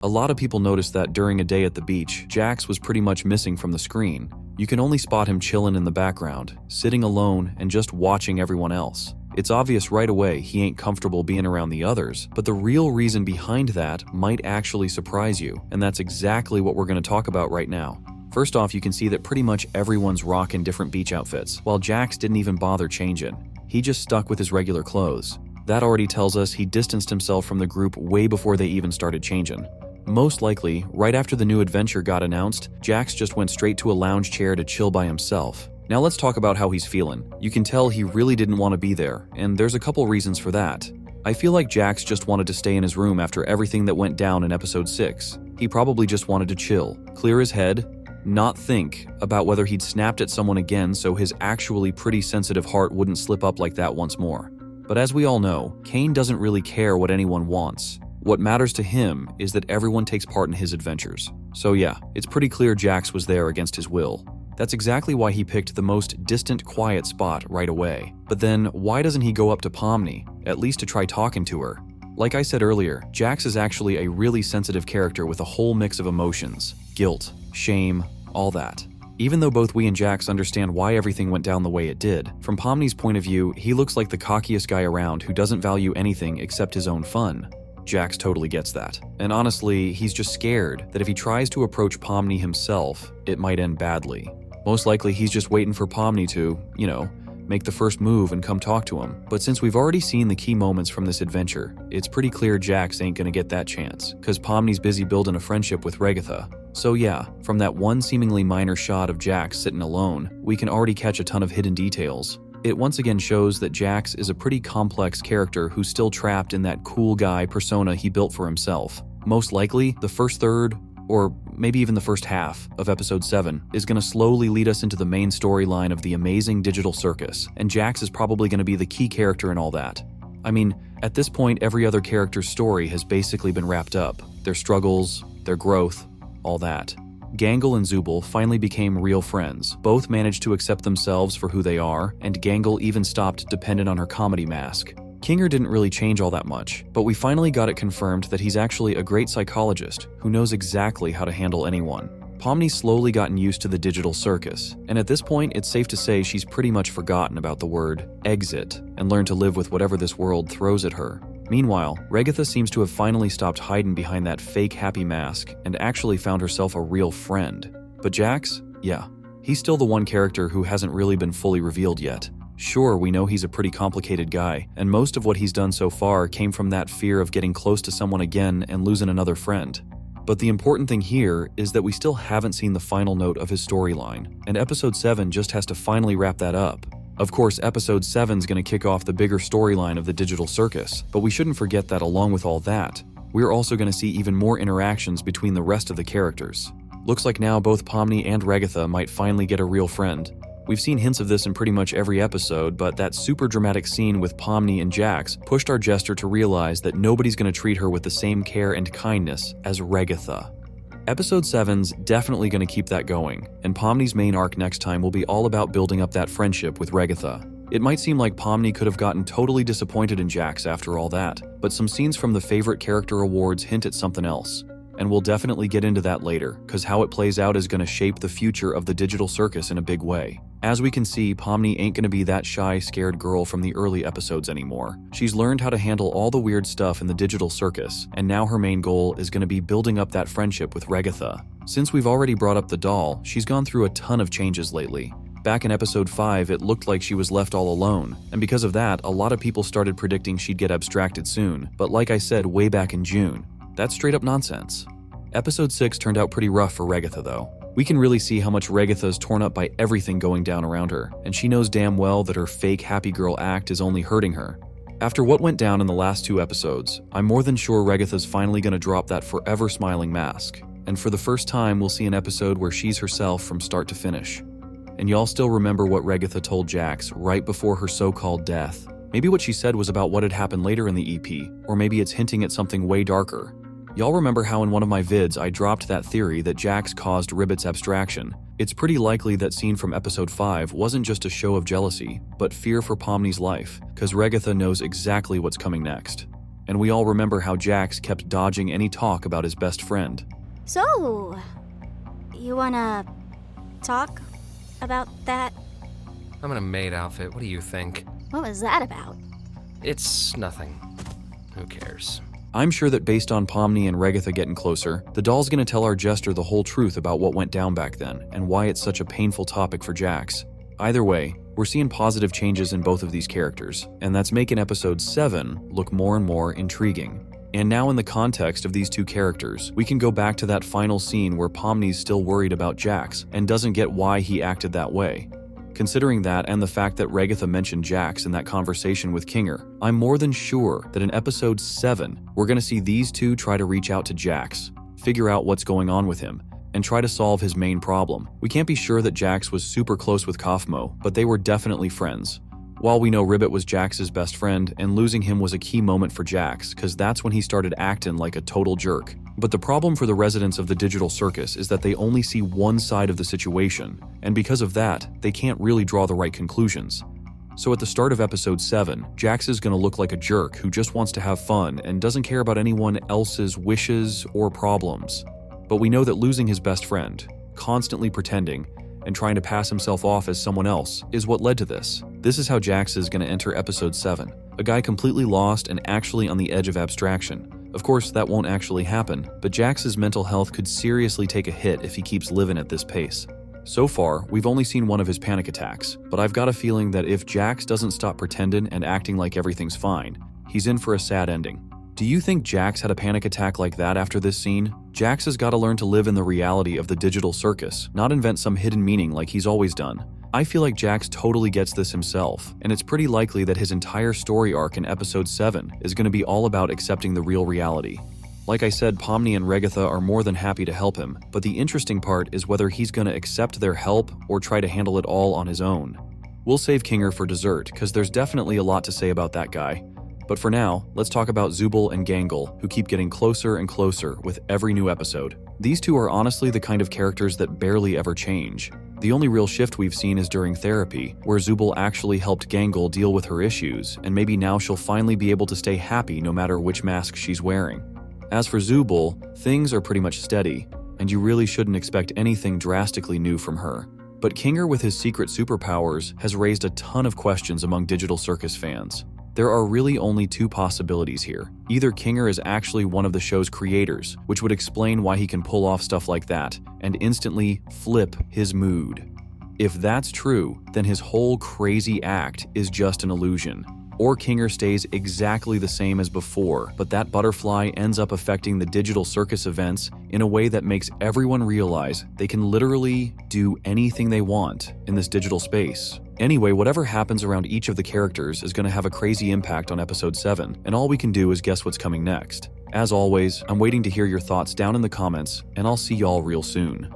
A lot of people noticed that during a day at the beach, Jax was pretty much missing from the screen. You can only spot him chilling in the background, sitting alone and just watching everyone else. It's obvious right away he ain't comfortable being around the others, but the real reason behind that might actually surprise you, and that's exactly what we're going to talk about right now. First off, you can see that pretty much everyone's rocking different beach outfits, while Jax didn't even bother changing. He just stuck with his regular clothes. That already tells us he distanced himself from the group way before they even started changing. Most likely, right after the new adventure got announced, Jax just went straight to a lounge chair to chill by himself. Now let's talk about how he's feeling. You can tell he really didn't want to be there, and there's a couple reasons for that. I feel like Jax just wanted to stay in his room after everything that went down in episode 6. He probably just wanted to chill, clear his head, not think about whether he'd snapped at someone again so his actually pretty sensitive heart wouldn't slip up like that once more. But as we all know, Kane doesn't really care what anyone wants. What matters to him is that everyone takes part in his adventures. So yeah, it's pretty clear Jax was there against his will. That's exactly why he picked the most distant, quiet spot right away. But then, why doesn't he go up to Pomni, at least to try talking to her? Like I said earlier, Jax is actually a really sensitive character with a whole mix of emotions. Guilt, shame, all that. Even though both we and Jax understand why everything went down the way it did, from Pomni's point of view, he looks like the cockiest guy around who doesn't value anything except his own fun. Jax totally gets that. And honestly, he's just scared that if he tries to approach Pomni himself, it might end badly. Most likely he's just waiting for Pomni to, make the first move and come talk to him. But since we've already seen the key moments from this adventure, it's pretty clear Jax ain't gonna get that chance, cause Pomni's busy building a friendship with Ragatha. So yeah, from that one seemingly minor shot of Jax sitting alone, we can already catch a ton of hidden details. It once again shows that Jax is a pretty complex character who's still trapped in that cool guy persona he built for himself. Most likely, the first third, or maybe even the first half of episode 7 is going to slowly lead us into the main storyline of the amazing digital circus, and Jax is probably going to be the key character in all that. I mean, at this point, every other character's story has basically been wrapped up. Their struggles, their growth, all that. Gangle and Zooble finally became real friends. Both managed to accept themselves for who they are, and Gangle even stopped dependent on her comedy mask. Kinger didn't really change all that much, but we finally got it confirmed that he's actually a great psychologist who knows exactly how to handle anyone. Pomni's slowly gotten used to the digital circus, and at this point it's safe to say she's pretty much forgotten about the word exit and learned to live with whatever this world throws at her. Meanwhile, Ragatha seems to have finally stopped hiding behind that fake happy mask and actually found herself a real friend. But Jax? Yeah, he's still the one character who hasn't really been fully revealed yet. Sure, we know he's a pretty complicated guy, and most of what he's done so far came from that fear of getting close to someone again and losing another friend. But the important thing here is that we still haven't seen the final note of his storyline, and episode 7 just has to finally wrap that up. Of course, episode 7's gonna kick off the bigger storyline of the digital circus, but we shouldn't forget that along with all that, we're also gonna see even more interactions between the rest of the characters. Looks like now both Pomni and Ragatha might finally get a real friend. We've seen hints of this in pretty much every episode, but that super dramatic scene with Pomni and Jax pushed our jester to realize that nobody's gonna treat her with the same care and kindness as Ragatha. Episode 7's definitely gonna keep that going, and Pomni's main arc next time will be all about building up that friendship with Ragatha. It might seem like Pomni could have gotten totally disappointed in Jax after all that, but some scenes from the Favorite Character Awards hint at something else. And we'll definitely get into that later, cause how it plays out is gonna shape the future of the digital circus in a big way. As we can see, Pomni ain't gonna be that shy, scared girl from the early episodes anymore. She's learned how to handle all the weird stuff in the digital circus, and now her main goal is gonna be building up that friendship with Ragatha. Since we've already brought up the doll, she's gone through a ton of changes lately. Back in episode 5, it looked like she was left all alone, and because of that, a lot of people started predicting she'd get abstracted soon, but like I said way back in June, that's straight up nonsense. Episode 6 turned out pretty rough for Ragatha though. We can really see how much Ragatha's torn up by everything going down around her, and she knows damn well that her fake happy girl act is only hurting her. After what went down in the last 2 episodes, I'm more than sure Ragatha's finally gonna drop that forever smiling mask, and for the first time we'll see an episode where she's herself from start to finish. And y'all still remember what Ragatha told Jax right before her so-called death. Maybe what she said was about what had happened later in the EP, or maybe it's hinting at something way darker. Y'all remember how in one of my vids I dropped that theory that Jax caused Ribbit's abstraction. It's pretty likely that scene from episode 5 wasn't just a show of jealousy, but fear for Pomni's life, cause Ragatha knows exactly what's coming next. and we all remember how Jax kept dodging any talk about his best friend. So, you wanna talk about that? I'm in a maid outfit, what do you think? What was that about? It's nothing. Who cares? I'm sure that based on Pomni and Ragatha getting closer, the doll's gonna tell our jester the whole truth about what went down back then and why it's such a painful topic for Jax. Either way, we're seeing positive changes in both of these characters, and that's making episode 7 look more and more intriguing. And now in the context of these two characters, we can go back to that final scene where Pomni's still worried about Jax and doesn't get why he acted that way. Considering that and the fact that Ragatha mentioned Jax in that conversation with Kinger, I'm more than sure that in episode 7, we're going to see these two try to reach out to Jax, figure out what's going on with him, and try to solve his main problem. We can't be sure that Jax was super close with Kaufmo, but they were definitely friends. While we know Ribbit was Jax's best friend, and losing him was a key moment for Jax, cause that's when he started acting like a total jerk. But the problem for the residents of the digital circus is that they only see one side of the situation, and because of that, they can't really draw the right conclusions. So at the start of episode 7, Jax is gonna look like a jerk who just wants to have fun and doesn't care about anyone else's wishes or problems. But we know that losing his best friend, constantly pretending, and trying to pass himself off as someone else is what led to this. This is how Jax is going to enter episode 7, a guy completely lost and actually on the edge of abstraction. Of course, that won't actually happen, but Jax's mental health could seriously take a hit if he keeps living at this pace. So far, we've only seen one of his panic attacks, but I've got a feeling that if Jax doesn't stop pretending and acting like everything's fine, he's in for a sad ending. Do you think Jax had a panic attack like that after this scene? Jax has got to learn to live in the reality of the digital circus, not invent some hidden meaning like he's always done. I feel like Jax totally gets this himself, and it's pretty likely that his entire story arc in episode 7 is going to be all about accepting the real reality. Like I said, Pomni and Ragatha are more than happy to help him, but the interesting part is whether he's going to accept their help or try to handle it all on his own. We'll save Kinger for dessert, because there's definitely a lot to say about that guy. But for now, let's talk about Zubul and Gangle, who keep getting closer and closer with every new episode. These two are honestly the kind of characters that barely ever change. The only real shift we've seen is during therapy, where Zubul actually helped Gangle deal with her issues, and maybe now she'll finally be able to stay happy no matter which mask she's wearing. As for Zubul, things are pretty much steady, and you really shouldn't expect anything drastically new from her. But Kinger with his secret superpowers has raised a ton of questions among digital circus fans. There are really only two possibilities here. Either Kinger is actually one of the show's creators, which would explain why he can pull off stuff like that and instantly flip his mood. If that's true, then his whole crazy act is just an illusion. Or Kinger stays exactly the same as before, but that butterfly ends up affecting the digital circus events in a way that makes everyone realize they can literally do anything they want in this digital space. Anyway, whatever happens around each of the characters is going to have a crazy impact on episode 7, and all we can do is guess what's coming next. As always, I'm waiting to hear your thoughts down in the comments, and I'll see y'all real soon.